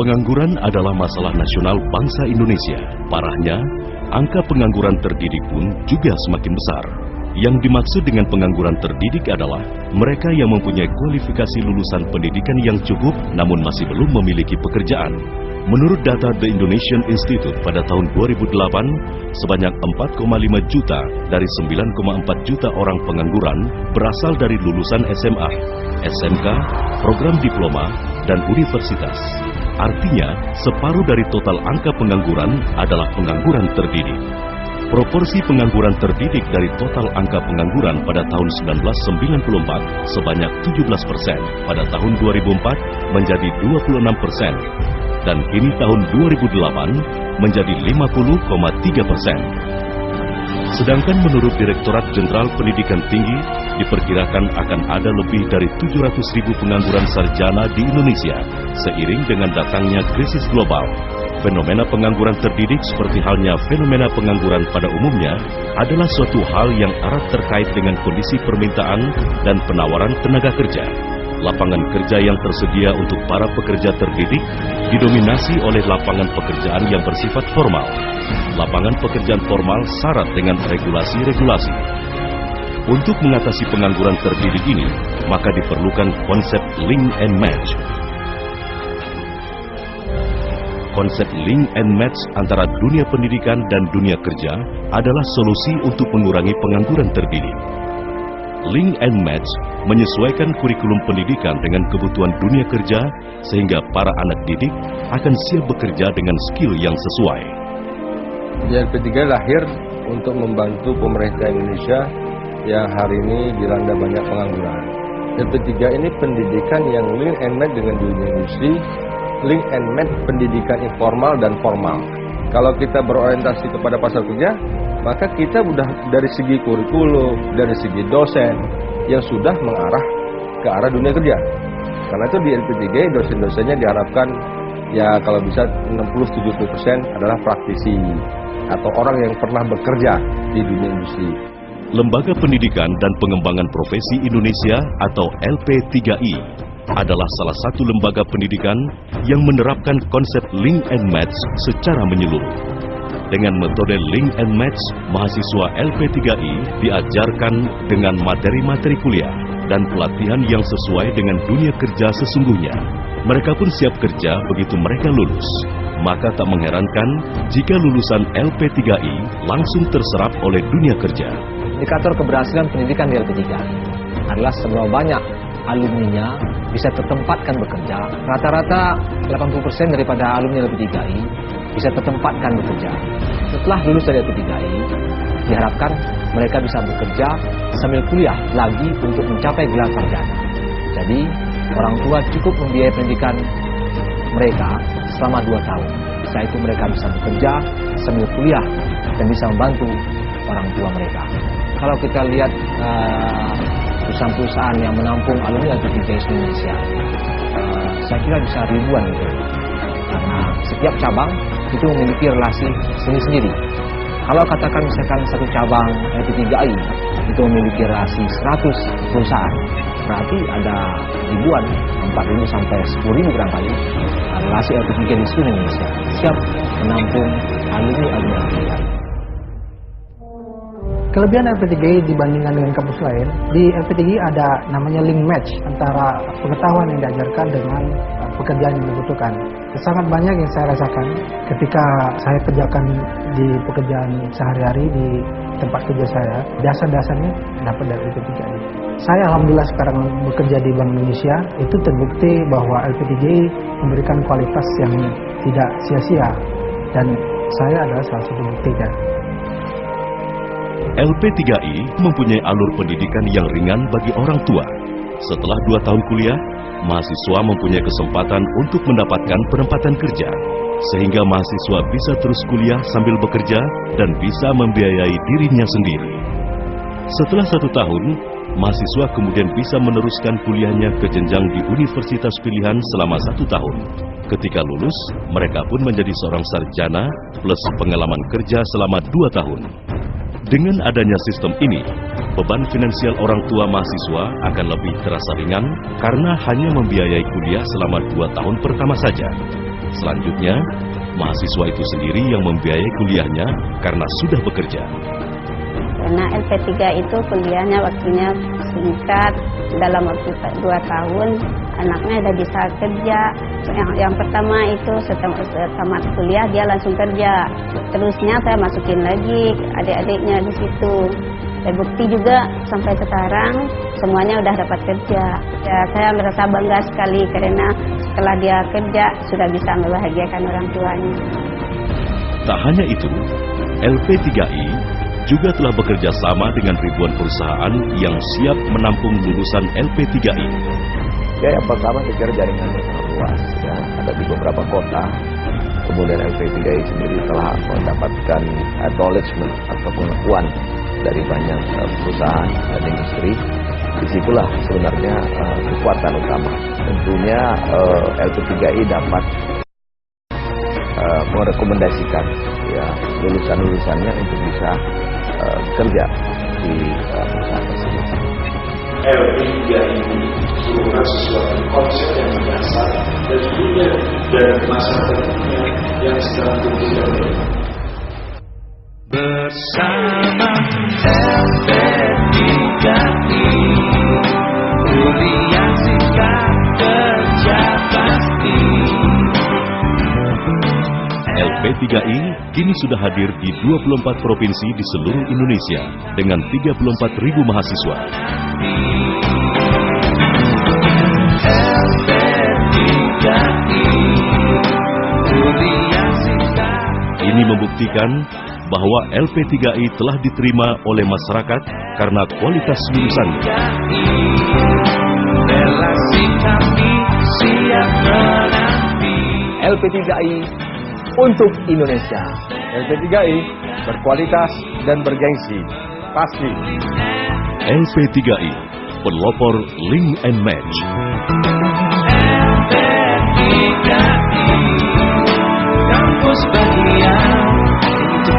Pengangguran adalah masalah nasional bangsa Indonesia. Parahnya, angka pengangguran terdidik pun juga semakin besar. Yang dimaksud dengan pengangguran terdidik adalah mereka yang mempunyai kualifikasi lulusan pendidikan yang cukup namun masih belum memiliki pekerjaan. Menurut data The Indonesian Institute pada tahun 2008, sebanyak 4,5 juta dari 9,4 juta orang pengangguran berasal dari lulusan SMA, SMK, program diploma, dan universitas. Artinya, separuh dari total angka pengangguran adalah pengangguran terdidik. Proporsi pengangguran terdidik dari total angka pengangguran pada tahun 1994 sebanyak 17%, pada tahun 2004 menjadi 26%, dan kini tahun 2008 menjadi 50,3%. Sedangkan menurut Direktorat Jenderal Pendidikan Tinggi, diperkirakan akan ada lebih dari 700.000 pengangguran sarjana di Indonesia, seiring dengan datangnya krisis global. Fenomena pengangguran terdidik seperti halnya fenomena pengangguran pada umumnya adalah suatu hal yang erat terkait dengan kondisi permintaan dan penawaran tenaga kerja. Lapangan kerja yang tersedia untuk para pekerja terdidik didominasi oleh lapangan pekerjaan yang bersifat formal. Lapangan pekerjaan formal syarat dengan regulasi-regulasi. Untuk mengatasi pengangguran terdidik ini, maka diperlukan konsep link and match. Konsep link and match antara dunia pendidikan dan dunia kerja adalah solusi untuk mengurangi pengangguran terdidik. Link and match menyesuaikan kurikulum pendidikan dengan kebutuhan dunia kerja sehingga para anak didik akan siap bekerja dengan skill yang sesuai. YLP3 lahir untuk membantu pemerintah Indonesia yang hari ini dilanda banyak pengangguran. YLP3 ini pendidikan yang link and match dengan dunia industri, link and match pendidikan informal dan formal. Kalau kita berorientasi kepada pasar kerja, maka kita sudah dari segi kurikulum, dari segi dosen yang sudah mengarah ke arah dunia kerja. Karena itu di YLP3 dosen-dosennya diharapkan ya kalau bisa 60-70% adalah praktisi atau orang yang pernah bekerja di dunia industri. Lembaga Pendidikan dan Pengembangan Profesi Indonesia atau LP3I adalah salah satu lembaga pendidikan yang menerapkan konsep link and match secara menyeluruh. Dengan metode link and match, mahasiswa LP3I diajarkan dengan materi-materi kuliah dan pelatihan yang sesuai dengan dunia kerja sesungguhnya. Mereka pun siap kerja begitu mereka lulus. Maka tak mengherankan jika lulusan LP3I langsung terserap oleh dunia kerja. Indikator keberhasilan pendidikan di LP3 adalah seberapa banyak alumninya bisa tertempatkan bekerja. Rata-rata 80% daripada alumni LP3I bisa tertempatkan bekerja. Setelah lulus dari LP3I, diharapkan mereka bisa bekerja sambil kuliah lagi untuk mencapai gelar sarjana. Jadi, orang tua cukup membiayai pendidikan mereka selama 2 tahun. Setelah itu mereka bisa bekerja sambil kuliah dan bisa membantu orang tua mereka. Kalau kita lihat perusahaan-perusahaan yang menampung alumni LP3I Indonesia, saya kira bisa ribuan gitu. Karena setiap cabang itu memiliki relasi sendiri-sendiri. Kalau katakan misalkan satu cabang LP3I itu memiliki relasi 100 perusahaan, berarti ada ribuan, 4.000 sampai 10.000 barangkali relasi LP3I di seluruh Indonesia siap menampung alumni LP3I. Kelebihan LP3I dibandingkan dengan kampus lain, di LP3I ada namanya link match antara pengetahuan yang diajarkan dengan pekerjaan yang dibutuhkan. Sangat banyak yang saya rasakan ketika saya kerjakan di pekerjaan sehari-hari di tempat kerja saya, dasar-dasarnya dapat dari LP3I. Saya alhamdulillah sekarang bekerja di Bank Indonesia, itu terbukti bahwa LP3I memberikan kualitas yang tidak sia-sia, dan saya adalah salah satu buktinya. LP3I mempunyai alur pendidikan yang ringan bagi orang tua. Setelah 2 tahun kuliah, mahasiswa mempunyai kesempatan untuk mendapatkan penempatan kerja, sehingga mahasiswa bisa terus kuliah sambil bekerja dan bisa membiayai dirinya sendiri. Setelah 1 tahun, mahasiswa kemudian bisa meneruskan kuliahnya ke jenjang di universitas pilihan selama 1 tahun. Ketika lulus, mereka pun menjadi seorang sarjana plus pengalaman kerja selama 2 tahun. Dengan adanya sistem ini, beban finansial orang tua mahasiswa akan lebih terasa ringan karena hanya membiayai kuliah selama 2 tahun pertama saja. Selanjutnya, mahasiswa itu sendiri yang membiayai kuliahnya karena sudah bekerja. Karena LP3 itu kuliahnya waktunya singkat, dalam waktu 2 tahun anaknya udah bisa kerja. Yang pertama itu setelah tamat kuliah dia langsung kerja. Terusnya saya masukin lagi adik-adiknya di situ. Terbukti juga sampai sekarang semuanya udah dapat kerja. Ya, saya merasa bangga sekali karena setelah dia kerja sudah bisa membahagiakan orang tuanya. Tak hanya itu, LP3I juga telah bekerja sama dengan ribuan perusahaan yang siap menampung lulusan LP3I. Ya, yang pertama saya kira jaringannya sangat luas, ya, ada di beberapa kota. Kemudian LP3I sendiri telah mendapatkan acknowledgement atau pengakuan dari banyak perusahaan dan industri. Disitulah sebenarnya kekuatan utama. Tentunya LP3I dapat merekomendasikan ya lulusan-lulusannya untuk bisa kerja di perusahaan tersebut. LP3I ini merupakan sesuatu konsep yang mendasar dan juga dari masyarakat yang sedang berkembang. Bersama LP3I, kuliah singkat kerja pasti. LP3I kini sudah hadir di 24 provinsi di seluruh Indonesia dengan 34.000 mahasiswa. Ini membuktikan bahwa LP3I telah diterima oleh masyarakat karena kualitas lulusannya. LP3I untuk Indonesia. LP3I berkualitas dan bergengsi, pasti. LP3I, pelopor link and match. LP3I, kampus bahagia, untuk